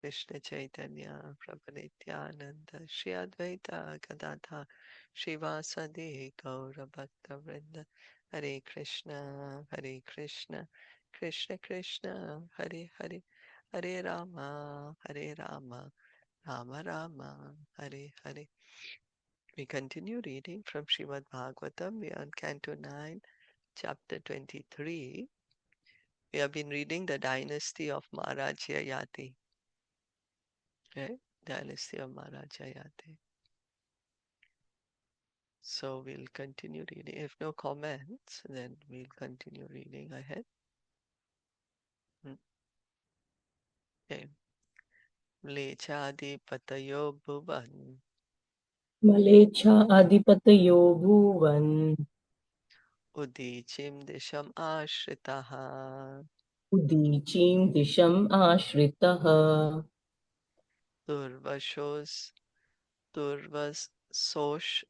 Krishna Caitanya Prabhu Nityananda Shri Advaita Gadadha Shivasadi Gaura Bhakta Vrinda Hare Krishna Krishna Krishna Hare Hare Hare Rama Rama Rama Hare Hare. We continue reading from Srimad Bhagavatam. We are on Canto 9, Chapter 23. We have been reading the Dynasty of Maharaj Yayati. Okay? Dynasty of Maharaj Yayati. So we'll continue reading. If no comments, then we'll continue reading ahead. Okay. Mlechadi Patayo Bhuvan Malecha Adipatayo Bhuvan Udichim Disham Ashritaha Udichim Disham Ashritaha Durvashos Durvasosh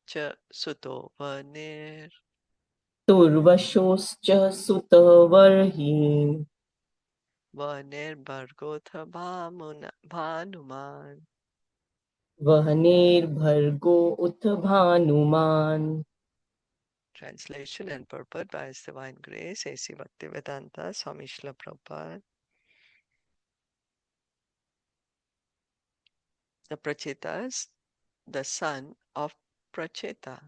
Cha Suto Vanir Turvashoscha Sutavarhi Vanir Bhargotha Bhanuman. Vahanir Bhargo Utbhanuman. Translation and purport by His Divine Grace, A.C. Bhaktivedanta Swami Srila Prabhupada. The Prachetas, the son of Pracheta,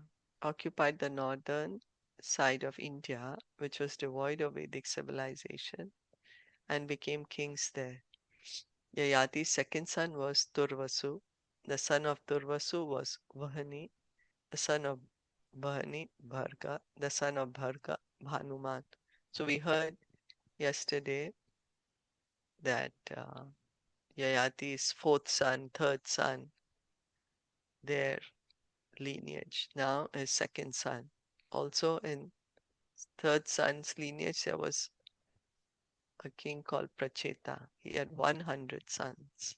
occupied the northern side of India, which was devoid of Vedic civilization, and became kings there. Yayati's second son was Durvasu. The son of Durvasu was Vahani. The son of Vahani, Bharga. The son of Bharga, Bhanuman. So we heard yesterday that Yayati's fourth son, third son, their lineage. Now his second son. Also in third son's lineage there was a king called Pracheta. He had 100 sons.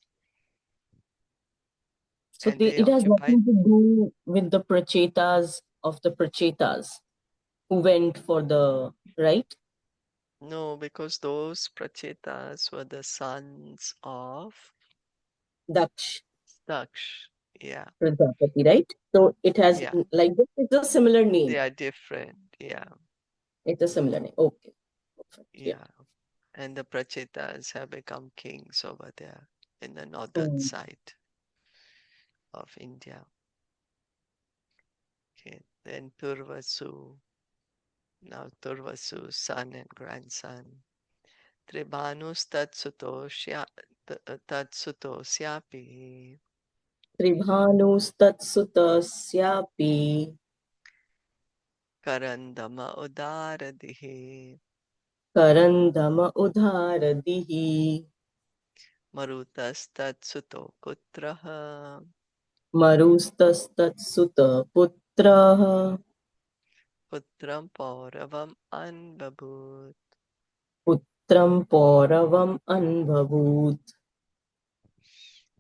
So And they it has occupied. nothing to do with the Prachetas of the Prachetas who went for the, right? No, because those Prachetas were the sons of Daksh Daksh. Yeah, Prajapati, right? So it has, yeah. like, it's a similar They name. are different. Yeah, It's a similar name. Okay. Perfect. Yeah. yeah. And the Prachetas have become kings over there in the northern side of India. Okay, then Turvasu. Now Turvasu's son and grandson. Tribhanus Tatsuto Syapi Tribhanustatsutasyapi Karandama Udaradihi Karandama Udharadihi Marutas Tatsuto Putraha Marustastatsuta Putraha Putram Pauravam Anbabut. Putram Pauravam Anbhavut.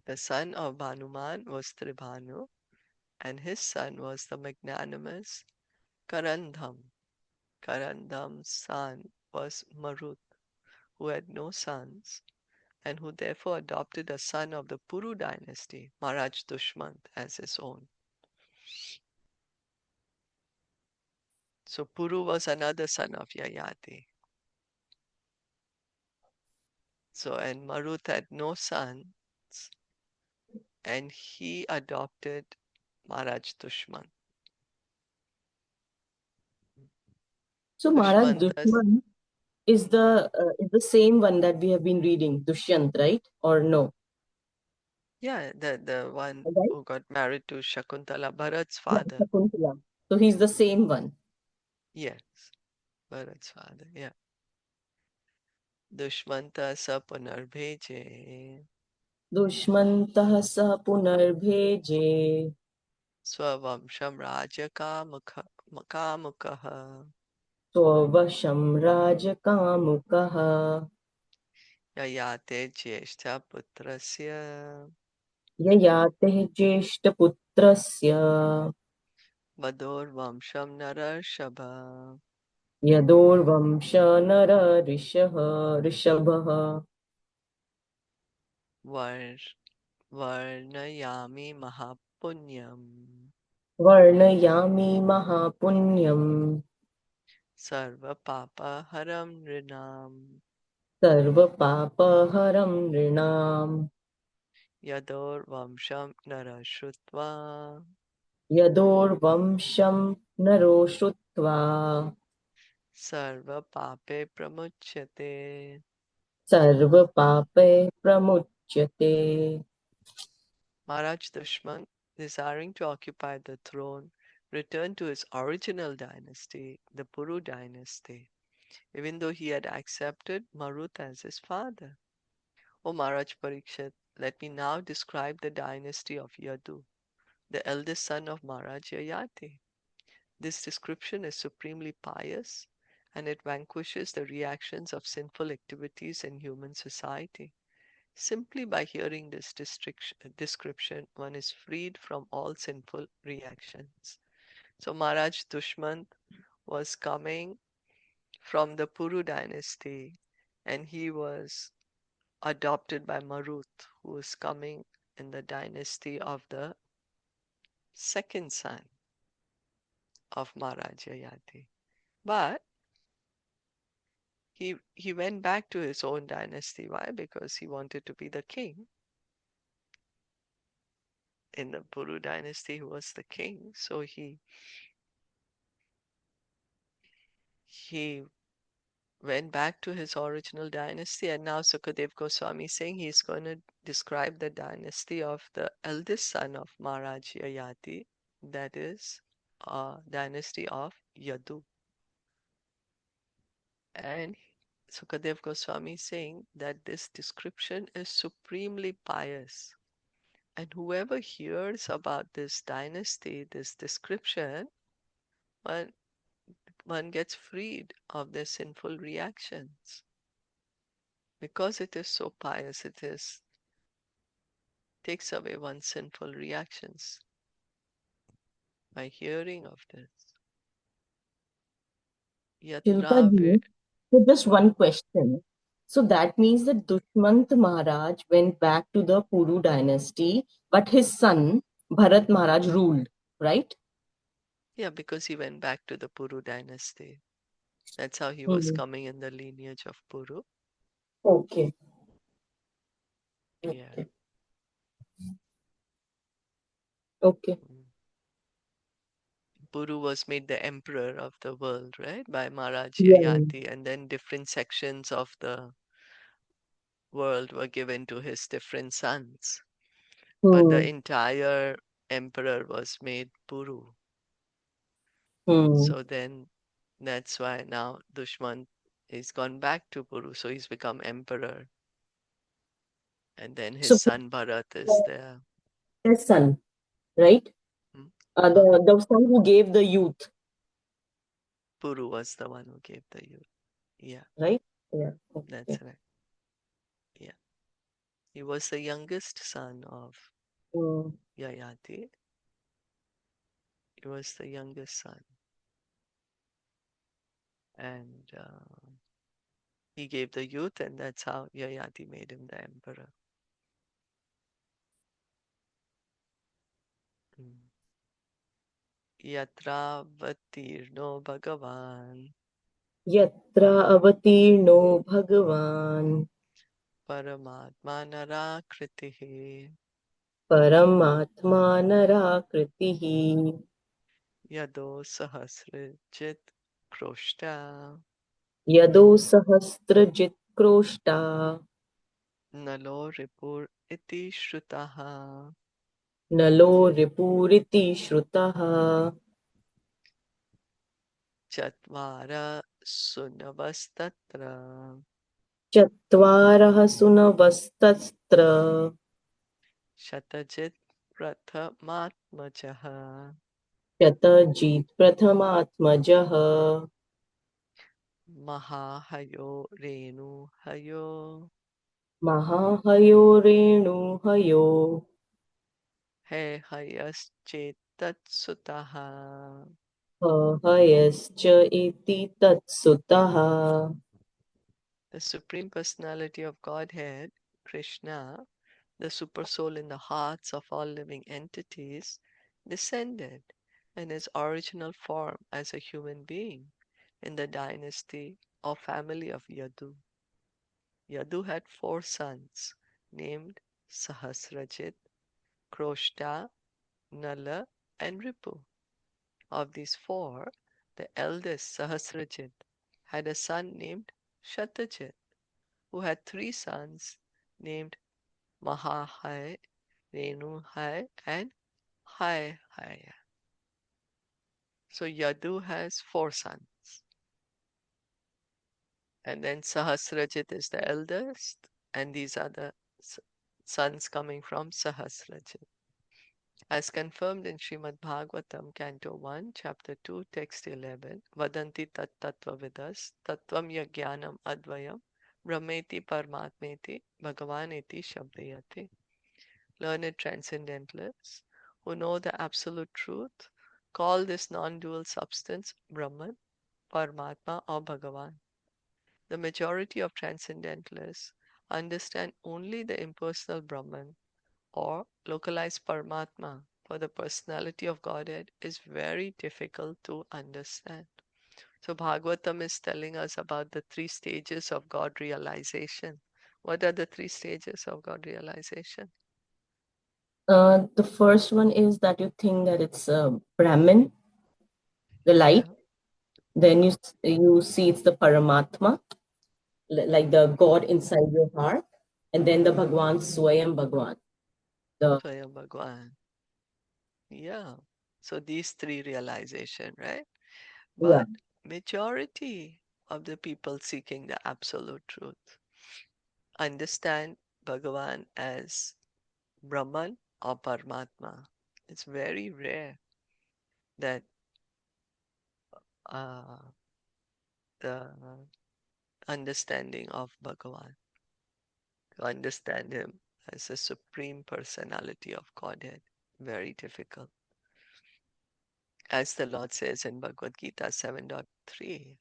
The son of Bhanuman was Tribhanu, and his son was the magnanimous Karandham. Karandham's son was Marut, who had no sons, and who therefore adopted a son of the Puru dynasty, Maharaj Dushmant, as his own. So Puru was another son of Yayati. So, and Marut had no sons, and he adopted Maharaj Dushmant. So Maharaj Dushmantas, Dushman is the same one that we have been reading, Dushyant, right? Or no? yeah, the one Right? who got married to Shakuntala, Bharat's Yeah, father. Shakuntala. So he's the same one. Yes, Bharat's father, yeah. Dushmanta sa punarbheje Dushmantah sa punarbheje Swavamsham Raja Kamukaha Swavasham Rajakamukaha Yayate Jeshta Putrasya Yayateh Jeshtaputrasya Vador Vamsham Narashabha. Yadorvamsha Nara Rishaha Rishabhaha. var, varnayami mahapunyam Varnayami mahapunyam sarva papa haram rinam sarva papa haram rinam yador vamsham narashrutva yador vamsham naro shrutva sarva pape pramuchyate. sarva pape pramuchyate. Maharaj Dushman, desiring to occupy the throne, returned to his original dynasty, the Puru dynasty, even though he had accepted Marut as his father. O Maharaj Parikshit, let me now describe the dynasty of Yadu, the eldest son of Maharaj Yayati. This description is supremely pious and it vanquishes the reactions of sinful activities in human society. Simply by hearing this description, one is freed from all sinful reactions. So Maharaj Dushmant was coming from the Puru dynasty and he was adopted by Marut, who was coming in the dynasty of the second son of Maharaj Yayati. But he went back to his own dynasty. Why? Because he wanted to be the king. In the Puru dynasty, he was the king. So he went back to his original dynasty, and now Sukadev Goswami is saying he's going to describe the dynasty of the eldest son of Maharaj Yayati, that is, dynasty of Yadu. And Sukadev Goswami is saying that this description is supremely pious. And whoever hears about this dynasty, this description, one, one gets freed of their sinful reactions. Because it is so pious, it takes away one's sinful reactions by hearing of this. Shilpa Yatra ji, so just one question. So that means that Dushmant Maharaj went back to the Puru dynasty, but his son Bharat Maharaj ruled, right? yeah, because he went back to the Puru dynasty. That's how he was Hmm. coming in the lineage of Puru. Okay. Yeah. Okay. Okay. Mm. Puru was made the emperor of the world, right, by Maharaj Yeah. Yayati, and then different sections of the world were given to his different sons. But the Hmm. entire emperor was made Puru. Hmm. So then that's why now Dushman is gone back to Puru, so he's become emperor. And then his So son Bharat is there. his son, right? Hmm? Huh? The son who gave the youth, Puru was the one who gave the youth. Yeah, right? Yeah. Okay. that's right. Yeah. He was the youngest son of Hmm. Yayati. He was the youngest son. And he gave the youth, and that's how Yayati made him the emperor. Mm. Yatravatirno Bhagavan Yatra avatirno Bhagavan Paramatma Narakritihi Paramatma Narakritihi Yado Sahasrajit Kroshta Yado Sahasrajit Kroshta Nalo Ripur Iti Shrutaha Nalo Ripuriti Shrutaha Chatvara Sunavastatra Chattvaraha Sunavastatra Shatajit Prathamatmajaha Shatajit Prathamatmajaha Mahahayo Renu Hayo Mahahayo Renu Hayo He Hayaschetat Sutaha. Hayascha iti tatsutaha. The Supreme Personality of Godhead, Krishna, the supersoul in the hearts of all living entities, descended in his original form as a human being in the dynasty or family of Yadu. Yadu had 4 sons named Sahasrajit, Kroshta, Nala, and Ripu. Of these 4, the eldest Sahasrajit had a son named Shatajit, who had 3 sons named Mahahai, Renuhai, and Hai. So Yadu has 4 sons. And then Sahasrajit is the eldest, and these are the sons coming from Sahasrajit. As confirmed in Srimad Bhagavatam, Canto 1, Chapter 2, Text 11, Vadanti tat tattva vidas, tattvam yajnanam advayam, brahmeti paramatmeti, bhagavaneti shabdayate. Learned transcendentalists who know the absolute truth call this non-dual substance Brahman, Paramatma, or Bhagavan. The majority of transcendentalists understand only the impersonal Brahman or localized Paramatma, for the personality of Godhead is very difficult to understand. So Bhagavatam is telling us about the 3 stages of God realization. What are the 3 stages of God realization? The first one is that you think that it's Brahman, the light. Yeah, Then you see it's the Paramatma, like the God inside your heart, and then the Bhagwan, Swayam Bhagwan. The Swayam Bhagwan. Yeah. So these 3 realization, right? yeah. But majority of the people seeking the absolute truth understand Bhagavan as Brahman or Paramatma. It's very rare that uh, the understanding of Bhagavan, to understand him as a supreme personality of Godhead, very difficult. As the Lord says in Bhagavad Gita 7.3,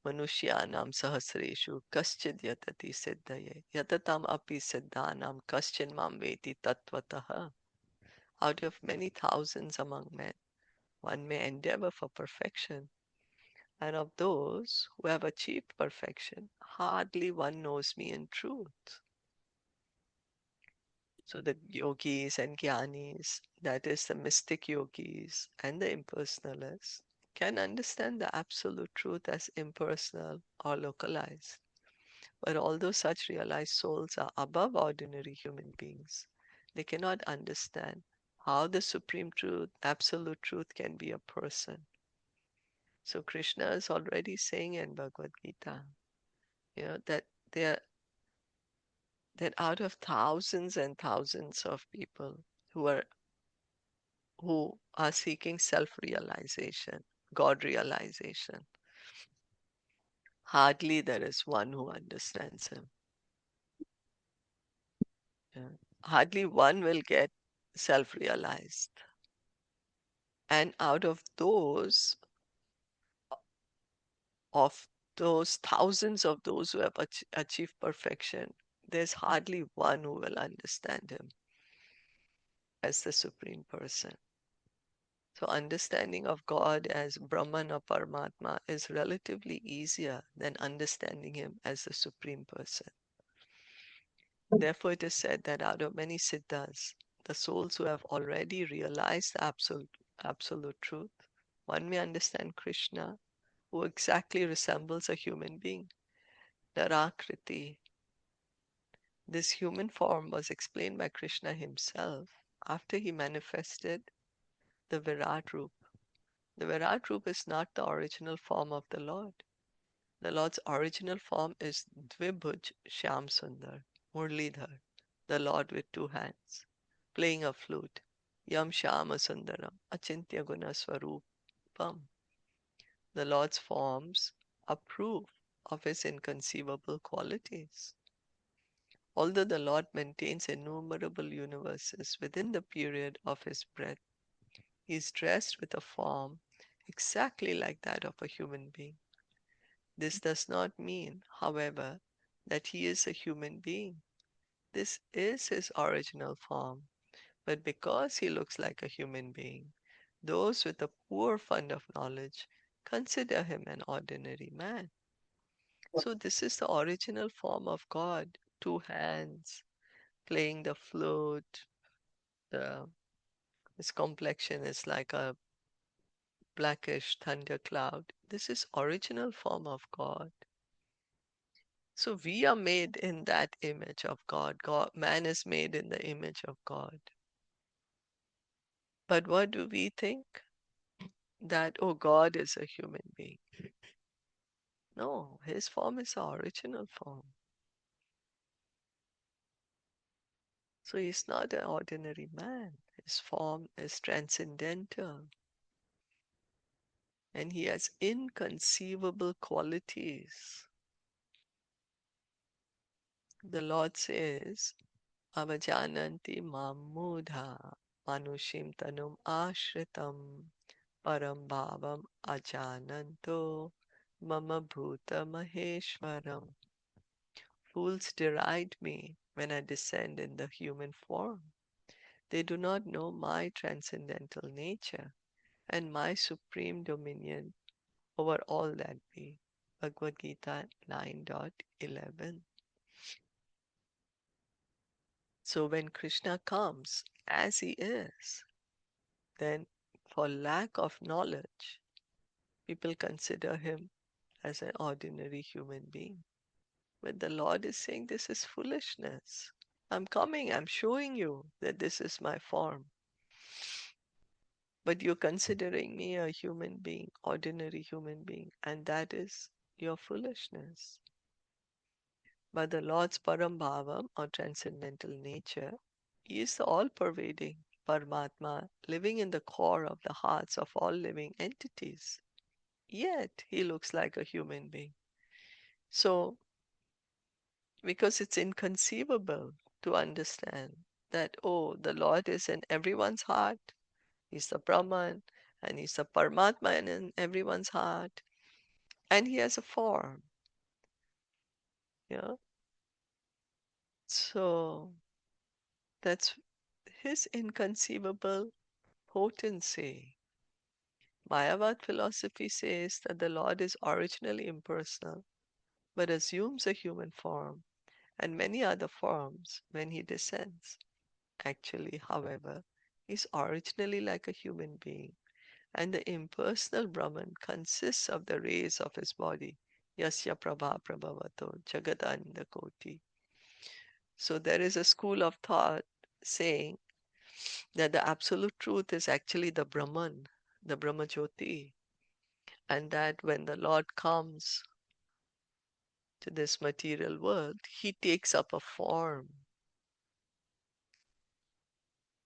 Manushyanam sahasreshu kaschid yatati siddhaye yatatam api siddhanam kaschin mam veti tattvataha. Out of many thousands among men, one may endeavor for perfection, and of those who have achieved perfection, hardly one knows me in truth. So the yogis and jnanis, that is the mystic yogis and the impersonalists, can understand the absolute truth as impersonal or localized. But although such realized souls are above ordinary human beings, they cannot understand how the supreme truth, absolute truth, can be a person. So Krishna is already saying in Bhagavad Gita, that there that out of thousands and thousands of people who are seeking self-realization, God realization, hardly there is one who understands him. Yeah. Hardly one will get self-realized. And out of those thousands of those who have achieved perfection, there's hardly one who will understand him as the Supreme Person. So understanding of God as Brahman or Paramatma is relatively easier than understanding him as the Supreme Person. Therefore, it is said that out of many siddhas, the souls who have already realized the absolute truth, one may understand Krishna, who exactly resembles a human being, Narakriti. This human form was explained by Krishna himself after he manifested the Virat Roop. The Virat Roop is not the original form of the Lord. The Lord's original form is Dvibhuj Shyam Sundar, Murlidhar, the Lord with 2 hands, playing a flute, Yam Shyama Sundaram, Achintya Guna Swarupam. The Lord's forms are proof of his inconceivable qualities. Although the Lord maintains innumerable universes within the period of his breath, he is dressed with a form exactly like that of a human being. This does not mean, however, that he is a human being. This is his original form, but because he looks like a human being, those with a poor fund of knowledge consider him an ordinary man. So, this is the original form of God: two hands, playing the flute. The, his complexion is like a blackish thundercloud. This is original form of God. So we are made in that image of God. Man is made in the image of God. But what do we think? That, oh, God is a human being. No, his form is the original form. So he's not an ordinary man. His form is transcendental. And he has inconceivable qualities. The Lord says, Avajananti Mamudha Manushim Tanum Ashritam Param Bhavam Ajananto Mama Bhuta Maheshwaram. Fools deride me when I descend in the human form. They do not know my transcendental nature and my supreme dominion over all that be. Bhagavad Gita 9.11. So when Krishna comes as he is, then for lack of knowledge, people consider him as an ordinary human being. But the Lord is saying this is foolishness. I'm coming, I'm showing you that this is my form. But you're considering me a human being, ordinary human being, and that is your foolishness. But the Lord's Parambhavam, or transcendental nature, is the all-pervading Paramatma living in the core of the hearts of all living entities. Yet he looks like a human being. So, because it's inconceivable to understand that, oh, the Lord is in everyone's heart, He's the Brahman, and He's the Paramatma in everyone's heart, and He has a form. Yeah. So that's His inconceivable potency. Mayavad philosophy says that the Lord is originally impersonal, but assumes a human form and many other forms when He descends. Actually, however, is originally like a human being, and the impersonal Brahman consists of the rays of his body. Yasya Prabha Prabhavato Jagadanda Koti. So there is a school of thought saying that the absolute truth is actually the Brahman, the Brahmajyoti, and that when the Lord comes to this material world, he takes up a form.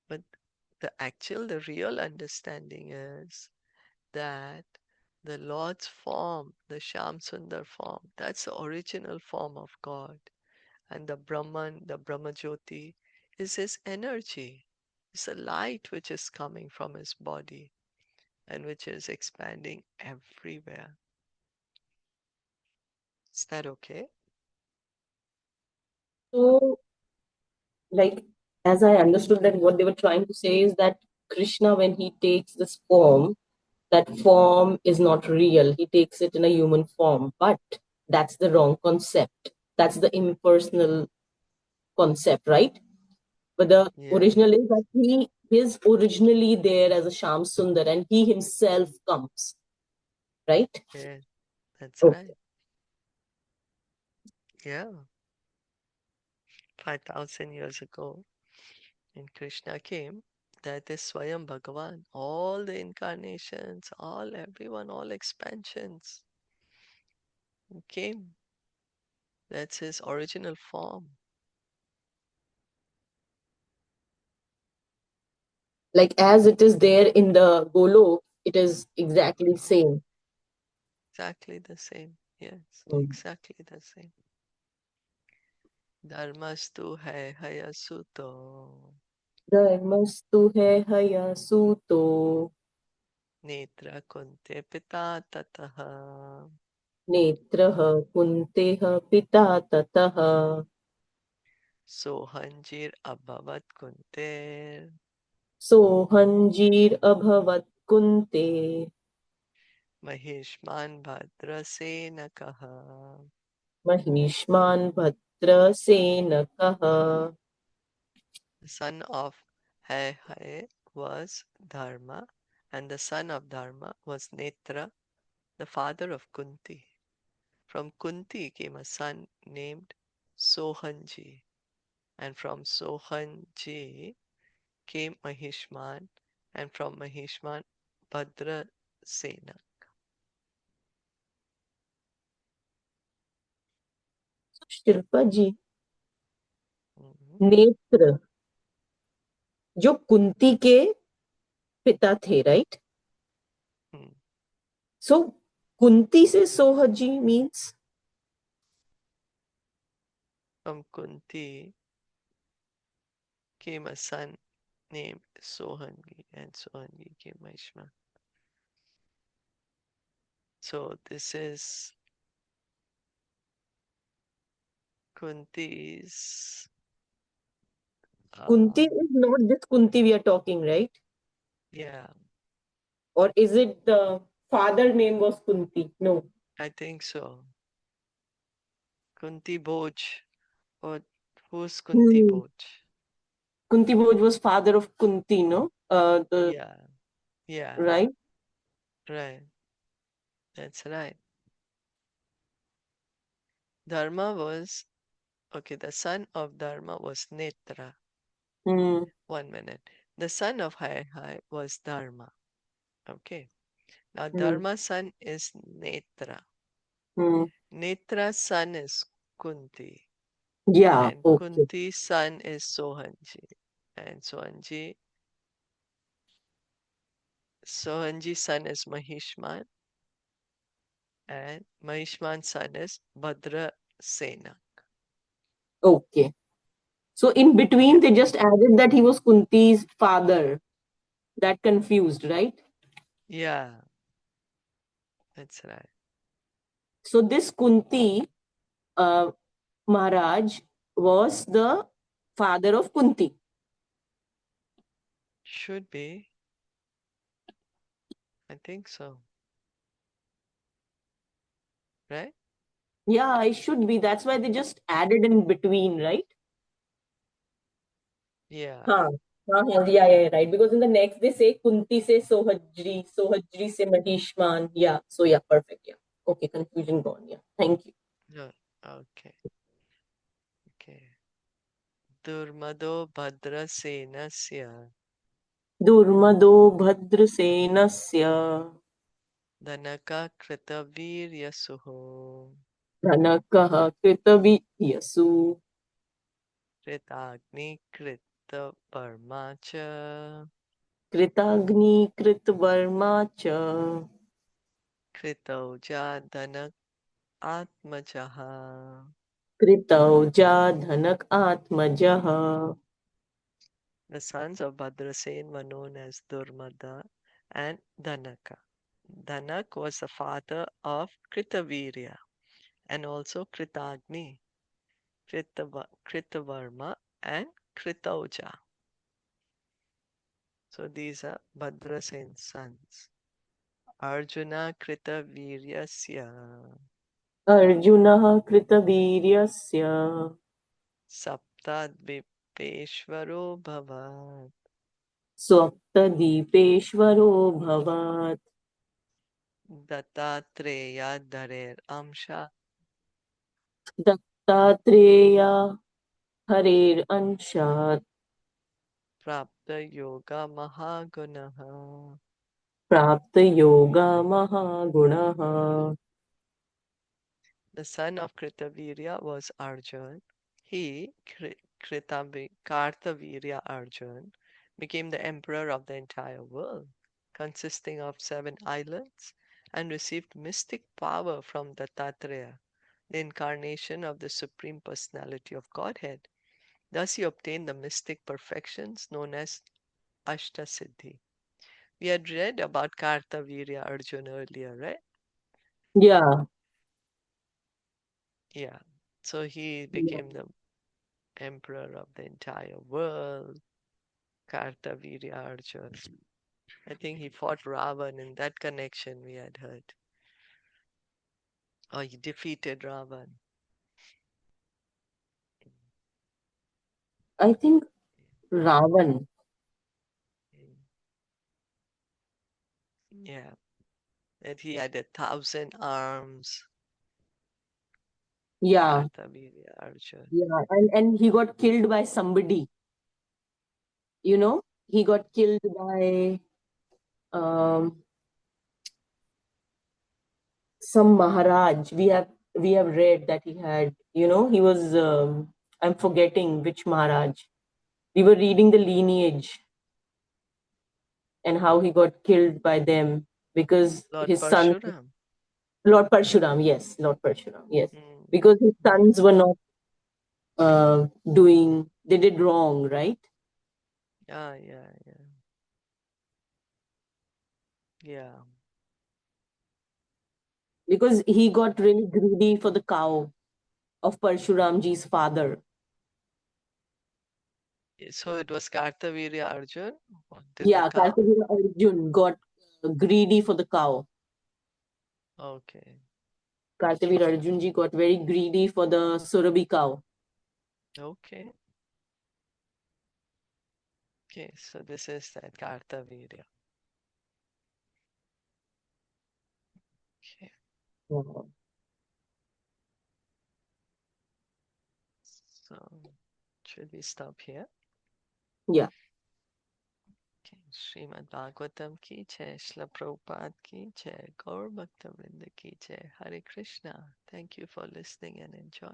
But the real understanding is that the Lord's form, the Sham Sundar form, that's the original form of God. And the Brahman, the Brahmajyoti, is his energy. It's a light which is coming from his body and which is expanding everywhere. Is that okay? So, like, as I understood that what they were trying to say is that Krishna, when he takes this form, that form is not real. He takes it in a human form, but that's the wrong concept. That's the impersonal concept, right? But the Yes, original is that he is originally there as a Sham Sundar and he himself comes, right? yes, that's Okay. right. Yeah, 5,000 years ago, when Krishna came, that is Swayam Bhagavan. All the incarnations, everyone, all expansions came. That's his original form. Like as it is there in the Golok, it is exactly same. Exactly the same. Yes, Mm. exactly the same. Dharmastu hai hayasuto. Dharmastu hai haya suto, Netra kunte pita tataha. netrah kunteha pita tatah. Sohanjir abhavat kunter. Sohanjir abhavat kunte. Mahishman bhadrasenakaha. Mahishman bhadra senakaha. The son of Hai was Dharma, and the son of Dharma was Netra, the father of Kunti. From Kunti came a son named Sohanji, and from Sohanji came Mahishman, and from Mahishman Bhadrasena. Shilpa ji, Mhm. नेत्र जो कुंती के पिता थे, right? Hmm. सो कुंती से सोहजी means From Kunti came a son named Sohangi, and Sohangi came Mahishman. So this is Kunti's. Kunti Uh, is not this Kunti we are talking, right? yeah, और is it the father name was Kunti? No. I think so. Kunti Boj. Or who's Kunti Boj? Kunti Bhoj was father of Kunti, no? The Yeah, yeah, right? right. That's right. Dharma was, okay, the son of Dharma was Netra. Hmm. 1 minute. The son of Hai was Dharma. Okay. Now Hmm. Dharma's son is Netra. Hmm. Netra's son is Kunti. Yeah. And Okay. Kunti's son is Sohanji. And Sohanji's son is Mahishman. And Mahishman's son is Bhadrasena. Okay. So in Yeah. between, they just added that he was Kunti's father. That confused, right? Yeah, that's right. So this Kunti uh, Maharaj was the father of Kunti. Should be. I think so. Right? Yeah, it should be. That's why they just added in between, right? Yeah. हाँ. हाँ, yeah, yeah, right. Because in the next they say Kunti se Sohajri, Sohajri se Mahishman. Yeah, so yeah, perfect. Yeah. Okay, confusion gone. Yeah, thank you. No. Okay. Okay. Durmado Bhadrasenasya Durmado Bhadrasenasya Dhanaka Kritaviryasuho Dhanakaha Kritaviyasu Kritagni Kritaparmacha Kritagni Kritvarma cha Kritauja Dhanak Atmajaha. Kritauja Dhanak Atmajaha. The sons of Bhadrasen were known as Durmada and Dhanaka. Dhanak was the father of Kritavirya and also Kritagni, Kritavarma, and Kritauja. So these are Bhadrasen's sons. Arjuna Kritaviryasya Arjuna Kritaviryasya Saptadvipeshvaro Bhavat. Swaptadipeshvaro Bhavat Dattatreya Dharer Amsha Dattatreya Harer Anshat Prapta Yoga Mahagunaha. Prapta Yoga Mahagunaha. The son of Kritavirya was Arjun. He, Kartavirya Arjun, became the emperor of the entire world, consisting of 7 islands, and received mystic power from Dattatreya, the incarnation of the Supreme Personality of Godhead. Thus he obtained the mystic perfections known as Ashtasiddhi. We had read about Kartavirya Arjun earlier, right? Yeah. Yeah. So he became the emperor of the entire world, Kartavirya Arjuna. I think he fought Ravan in that connection we had heard. Or he defeated Ravan. I think Ravan. Yeah, that he had 1,000 arms, Yeah, Kartavirya Arjuna. yeah, and he got killed by somebody. He got killed by um, some Maharaj. We have read that he had. He was. I'm forgetting which Maharaj. We were reading the lineage and how he got killed by them because Lord his son, Parshuram. Lord Parshuram, yes, Lord Parshuram, yes, Mm, because his mm. sons were not they did wrong, right? Yeah, yeah, yeah. Yeah. Because he got really greedy for the cow of Parshuramji's father. So it was Kartavirya Arjun who did the Yeah, cow? Kartikeya Arjun got greedy for the cow. Okay. Kartikeya Arjunji got very greedy for the Surabhi cow. Okay. Okay. So this is that Kartavirya. Okay. Mhm. So should we stop here? Yeah, Okay. Srimad Bhagavatam ki jai, Srila Prabhupada ki jai, Gaur Bhakta Vrinda ki jai. Hare Krishna. Thank you for listening and enjoying.